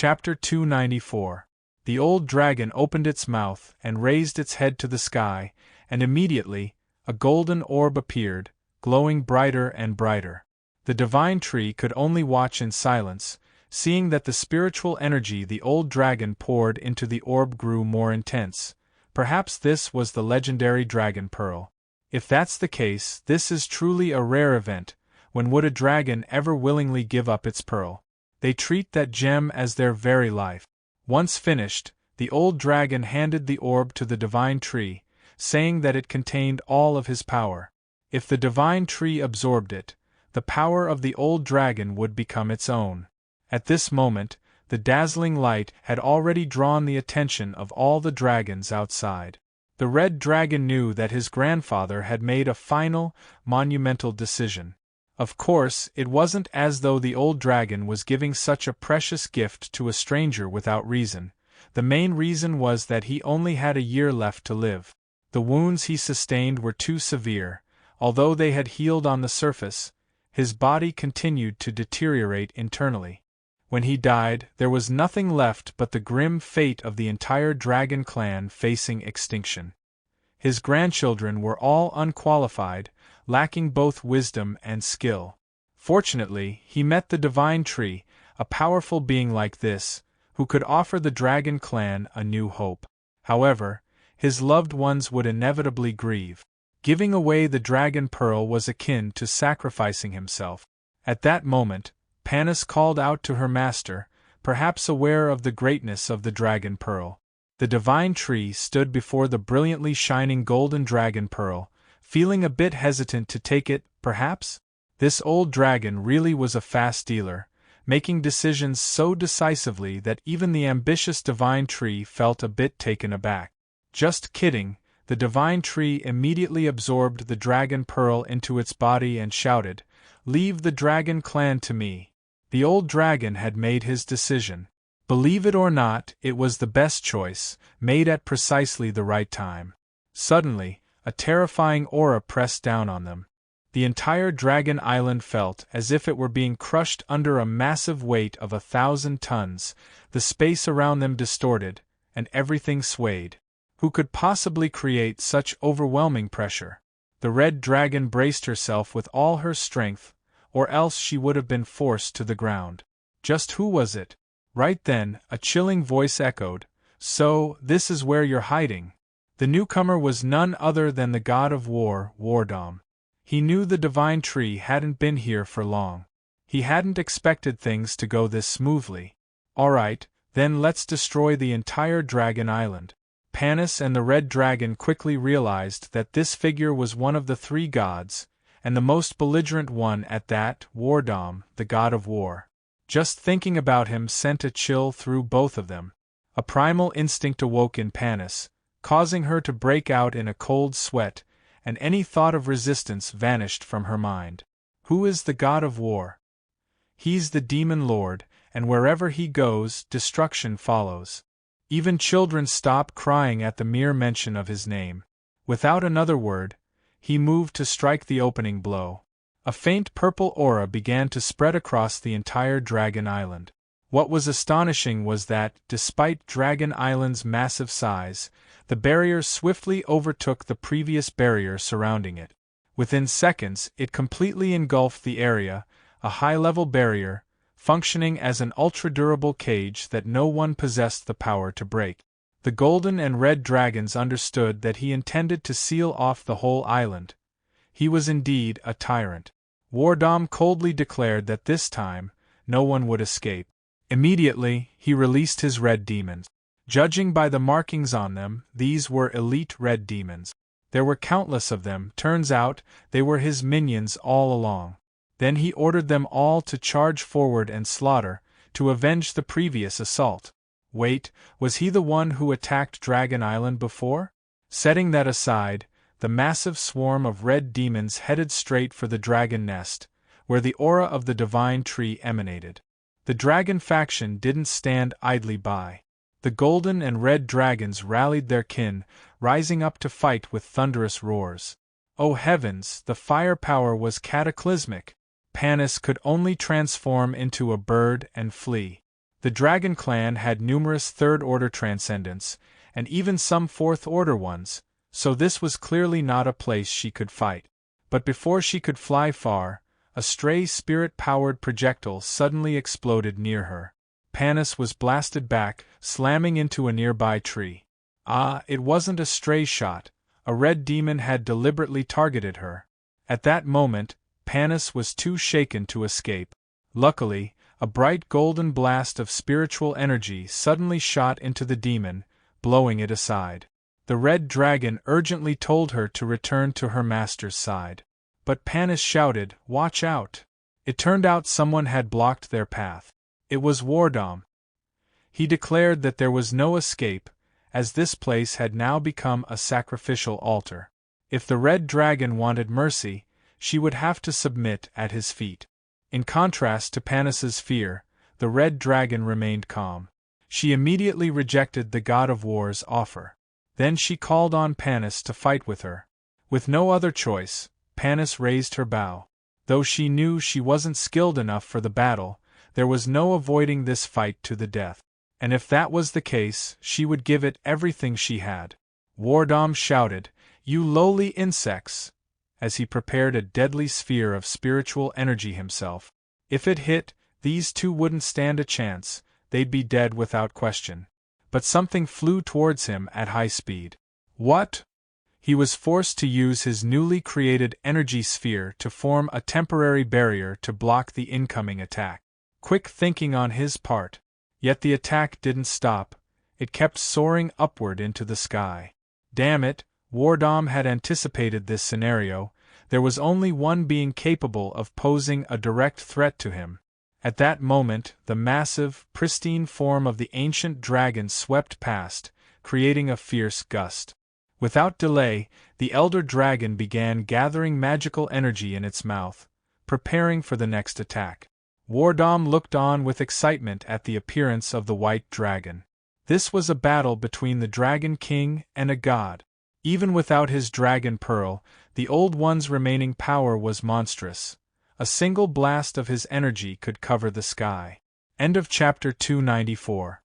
Chapter 294. The old dragon opened its mouth and raised its head to the sky, and immediately, a golden orb appeared, glowing brighter and brighter. The divine tree could only watch in silence, seeing that the spiritual energy the old dragon poured into the orb grew more intense. Perhaps this was the legendary dragon pearl. If that's the case, this is truly a rare event. When would a dragon ever willingly give up its pearl? They treat that gem as their very life. Once finished, the old dragon handed the orb to the divine tree, saying that it contained all of his power. If the divine tree absorbed it, the power of the old dragon would become its own. At this moment, the dazzling light had already drawn the attention of all the dragons outside. The red dragon knew that his grandfather had made a final, monumental decision. Of course, it wasn't as though the old dragon was giving such a precious gift to a stranger without reason. The main reason was that he only had a year left to live. The wounds he sustained were too severe. Although they had healed on the surface, his body continued to deteriorate internally. When he died, there was nothing left but the grim fate of the entire dragon clan facing extinction. His grandchildren were all unqualified, lacking both wisdom and skill. Fortunately, he met the divine tree, a powerful being like this, who could offer the dragon clan a new hope. However, his loved ones would inevitably grieve. Giving away the dragon pearl was akin to sacrificing himself. At that moment, Panis called out to her master, perhaps aware of the greatness of the dragon pearl. The divine tree stood before the brilliantly shining golden dragon pearl, feeling a bit hesitant to take it, perhaps? This old dragon really was a fast dealer, making decisions so decisively that even the ambitious divine tree felt a bit taken aback. Just kidding, the divine tree immediately absorbed the dragon pearl into its body and shouted, "Leave the dragon clan to me." The old dragon had made his decision. Believe it or not, it was the best choice, made at precisely the right time. Suddenly, a terrifying aura pressed down on them. The entire dragon island felt as if it were being crushed under a massive weight of 1,000 tons, the space around them distorted, and everything swayed. Who could possibly create such overwhelming pressure? The red dragon braced herself with all her strength, or else she would have been forced to the ground. Just who was it? Right then, a chilling voice echoed, "So, this is where you're hiding." The newcomer was none other than the god of war, Wardom. He knew the divine tree hadn't been here for long. He hadn't expected things to go this smoothly. Alright, then let's destroy the entire dragon island. Panis and the red dragon quickly realized that this figure was one of the three gods, and the most belligerent one at that, Wardom, the god of war. Just thinking about him sent a chill through both of them. A primal instinct awoke in Panis, causing her to break out in a cold sweat, and any thought of resistance vanished from her mind. Who is the god of war? He's the demon lord, and wherever he goes, destruction follows. Even children stop crying at the mere mention of his name. Without another word, he moved to strike the opening blow. A faint purple aura began to spread across the entire Dragon Island. What was astonishing was that, despite Dragon Island's massive size, the barrier swiftly overtook the previous barrier surrounding it. Within seconds, it completely engulfed the area, a high-level barrier, functioning as an ultra-durable cage that no one possessed the power to break. The golden and red dragons understood that he intended to seal off the whole island. He was indeed a tyrant. Wardom coldly declared that this time, no one would escape. Immediately, he released his red demons. Judging by the markings on them, these were elite red demons. There were countless of them. Turns out, they were his minions all along. Then he ordered them all to charge forward and slaughter, to avenge the previous assault. Wait, was he the one who attacked Dragon Island before? Setting that aside, the massive swarm of red demons headed straight for the dragon nest, where the aura of the divine tree emanated. The dragon faction didn't stand idly by. The golden and red dragons rallied their kin, rising up to fight with thunderous roars. Oh heavens, the firepower was cataclysmic! Panis could only transform into a bird and flee. The Dragon Clan had numerous third-order transcendents, and even some fourth-order ones, so this was clearly not a place she could fight. But before she could fly far, a stray spirit-powered projectile suddenly exploded near her. Panis was blasted back, slamming into a nearby tree. It wasn't a stray shot. A red demon had deliberately targeted her. At that moment, Panis was too shaken to escape. Luckily, a bright golden blast of spiritual energy suddenly shot into the demon, blowing it aside. The red dragon urgently told her to return to her master's side. But Panis shouted, "Watch out!" It turned out someone had blocked their path. It was Wardom. He declared that there was no escape, as this place had now become a sacrificial altar. If the red dragon wanted mercy, she would have to submit at his feet. In contrast to Panis's fear, the red dragon remained calm. She immediately rejected the god of war's offer. Then she called on Panis to fight with her. With no other choice, Panis raised her bow. Though she knew she wasn't skilled enough for the battle, there was no avoiding this fight to the death. And if that was the case, she would give it everything she had. Wardom shouted, "You lowly insects!" as he prepared a deadly sphere of spiritual energy himself. If it hit, these two wouldn't stand a chance, they'd be dead without question. But something flew towards him at high speed. What? He was forced to use his newly created energy sphere to form a temporary barrier to block the incoming attack. Quick thinking on his part. Yet the attack didn't stop, it kept soaring upward into the sky. Damn it, Wardom had anticipated this scenario. There was only one being capable of posing a direct threat to him. At that moment, the massive, pristine form of the ancient dragon swept past, creating a fierce gust. Without delay, the elder dragon began gathering magical energy in its mouth, preparing for the next attack. Wardom looked on with excitement at the appearance of the white dragon. This was a battle between the Dragon King and a god. Even without his dragon pearl, the Old One's remaining power was monstrous. A single blast of his energy could cover the sky. End of chapter 294.